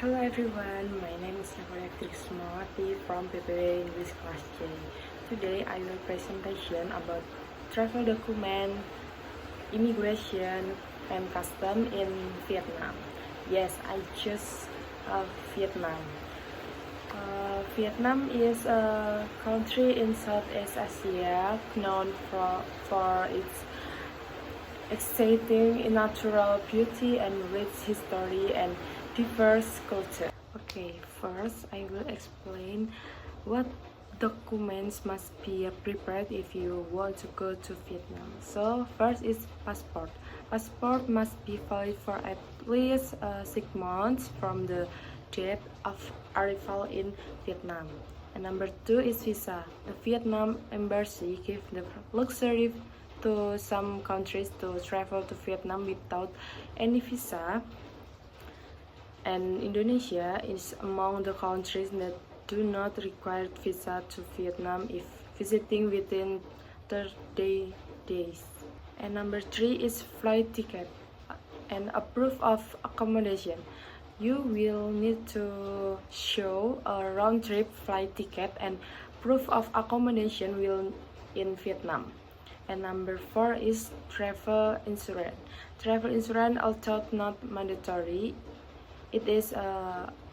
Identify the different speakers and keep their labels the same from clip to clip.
Speaker 1: Hello everyone, my name is Nikola Smawati from PPW English Class J. Today I will presentation about travel document, immigration, and custom in Vietnam. Yes, I choose Vietnam. Vietnam is a country in Southeast Asia known for its exciting natural beauty and rich history and diverse culture. Okay, first I will explain what documents must be prepared if you want to go to Vietnam. So first is passport. Passport must be valid for at least 6 months from the date of arrival in Vietnam. And number two is visa. The Vietnam embassy gives the luxury to some countries to travel to Vietnam without any visa, and Indonesia is among the countries that do not require visa to Vietnam if visiting within 30 days. And number three is flight ticket and a proof of accommodation. You will need to show a round-trip flight ticket and proof of accommodation will in Vietnam. And number four is travel insurance. Travel insurance, although not mandatory, it is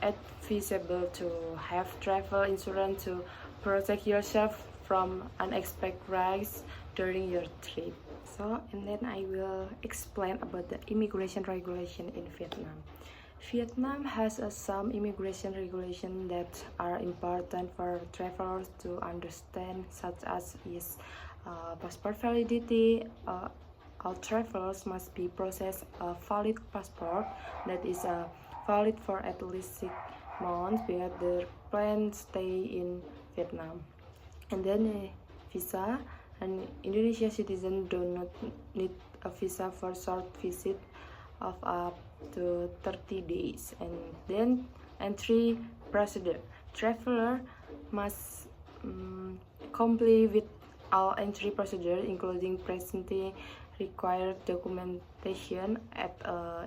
Speaker 1: advisable to have travel insurance to protect yourself from unexpected risks during your trip. And then I will explain about the immigration regulation in Vietnam. Vietnam has some immigration regulations that are important for travelers to understand, such as passport validity. All travelers must be processed a valid passport that is valid for at least 6 months because their planned stay in Vietnam. And then visa, and Indonesian citizens do not need a visa for short visit of up to 30 days. And then entry procedure. Traveler must comply with all entry procedures, including presenting required documentation at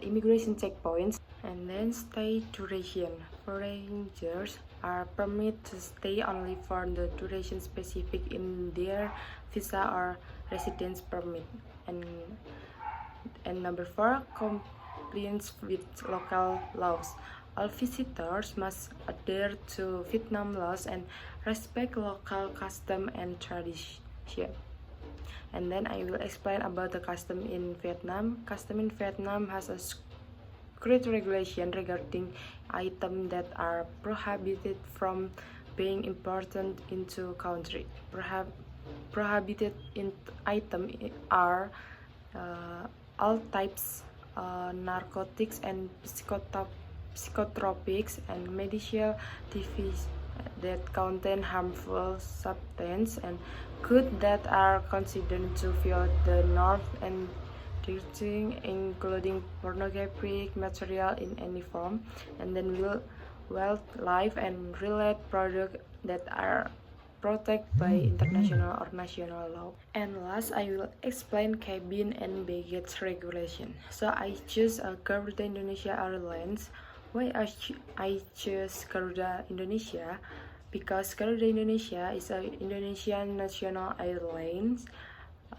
Speaker 1: immigration checkpoints. And then stay duration. Foreigners are permitted to stay only for the duration specific in their visa or residence permit. And number four, compliance with local laws. All visitors must adhere to Vietnam laws and respect local custom and tradition. And then I will explain about the custom in Vietnam. Custom in Vietnam has a strict regulation regarding items that are prohibited from being imported into country. Prohibited items are all types narcotics and psychotropics and medicinal devices that contain harmful substances and goods that are considered to violate the norms and teaching, including pornographic material in any form, and then wildlife and related products that are protected by international or national law. And last, I will explain cabin and baggage regulation. So I choose Garuda Indonesia Airlines. Why I choose Garuda Indonesia? Because Garuda Indonesia is an Indonesian national airlines,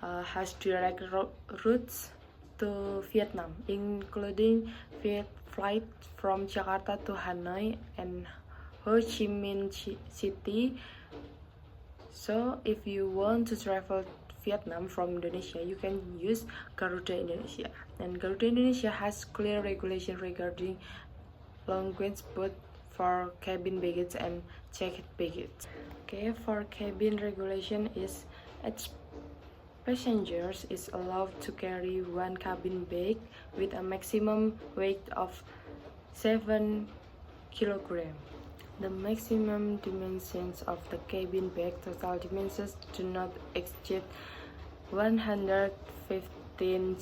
Speaker 1: has direct routes to Vietnam, including flight from Jakarta to Hanoi and Ho Chi Minh City. So if you want to travel to Vietnam from Indonesia, you can use Garuda Indonesia. And Garuda Indonesia has clear regulation regarding language both for cabin baggage and checked baggage. Okay, for cabin regulation is passengers is allowed to carry one cabin bag with a maximum weight of 7 kilograms. The maximum dimensions of the cabin bag total dimensions do not exceed 115.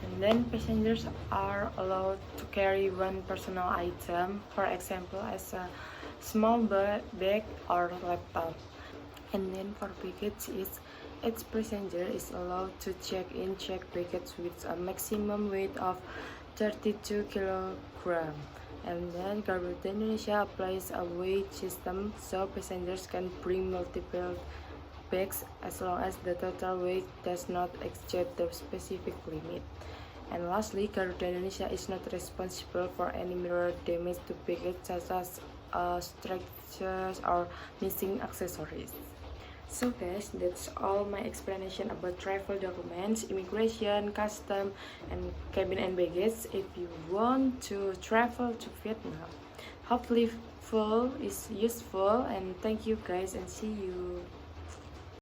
Speaker 1: And then passengers are allowed to carry one personal item, for example as a small bag or laptop. And then for baggage each passenger is allowed to check baggage with a maximum weight of 32 kilograms. And then Garuda Indonesia applies a weight system so passengers can bring multiple bags as long as the total weight does not exceed the specific limit. And lastly, Garuda Indonesia is not responsible for any mirror damage to baggage such as scratches or missing accessories. So guys, that's all my explanation about travel documents, immigration, custom, and cabin and baggage if you want to travel to Vietnam. Hopefully full is useful, and thank you guys and see you.